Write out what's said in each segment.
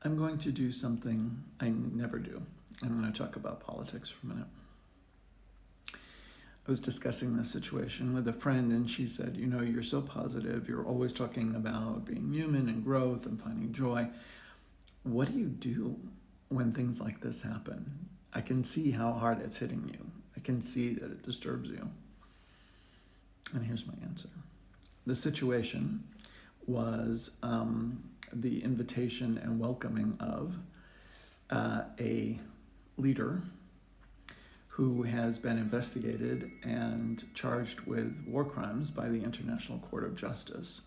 I'm going to do something I never do. I'm going to talk about politics for a minute. I was discussing this situation with a friend, and she said, you're so positive. You're always talking about being human and growth and finding joy. What do you do when things like this happen? I can see how hard it's hitting you. I can see that it disturbs you. And here's my answer. The situation was the invitation and welcoming of a leader who has been investigated and charged with war crimes by the International Court of Justice,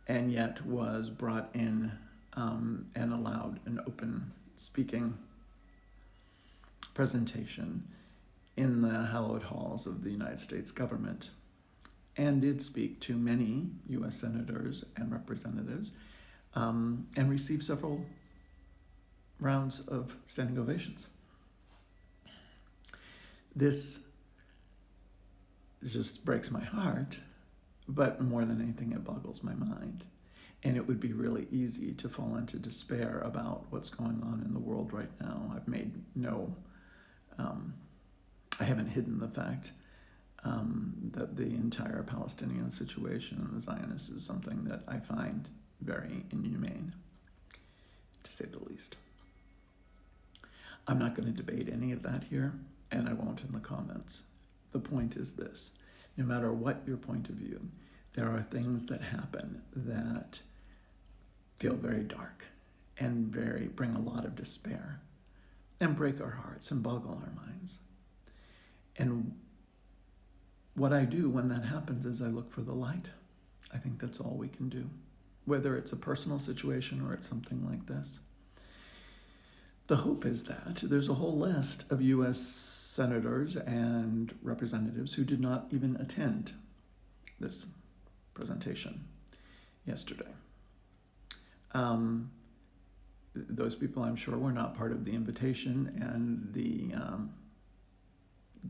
and yet was brought in and allowed an open speaking presentation in the hallowed halls of the United States government, and did speak to many U.S. senators and representatives, and received several rounds of standing ovations. This just breaks my heart, but more than anything, it boggles my mind. And it would be really easy to fall into despair about what's going on in the world right now. I haven't hidden the fact that the entire Palestinian situation and the Zionists is something that I find very inhumane, to say the least. I'm not going to debate any of that here, and I won't in the comments. The point is this: no matter what your point of view, there are things that happen that feel very dark and bring a lot of despair and break our hearts and boggle our minds. And what I do when that happens is I look for the light. I think that's all we can do, whether it's a personal situation or it's something like this. The hope is that there's a whole list of U.S. senators and representatives who did not even attend this presentation yesterday. Those people, I'm sure, were not part of the invitation and the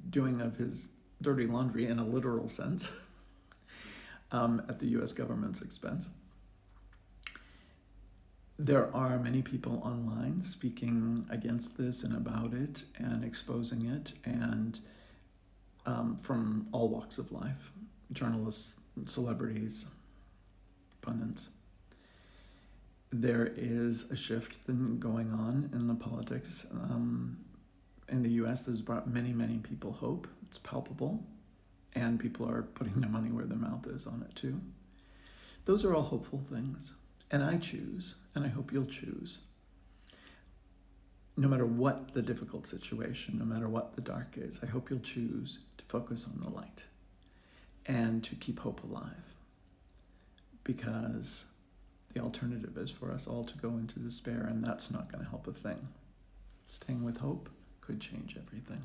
doing of his dirty laundry in a literal sense at the U.S. government's expense. There are many people online speaking against this and about it and exposing it, and from all walks of life, journalists, celebrities, pundits. There is a shift going on in the politics in the U.S. that's brought many, many people hope. It's palpable, and people are putting their money where their mouth is on it too. Those are all hopeful things. And I choose, and I hope you'll choose, no matter what the difficult situation, no matter what the dark is, I hope you'll choose to focus on the light and to keep hope alive. Because the alternative is for us all to go into despair, and that's not going to help a thing. Staying with hope could change everything.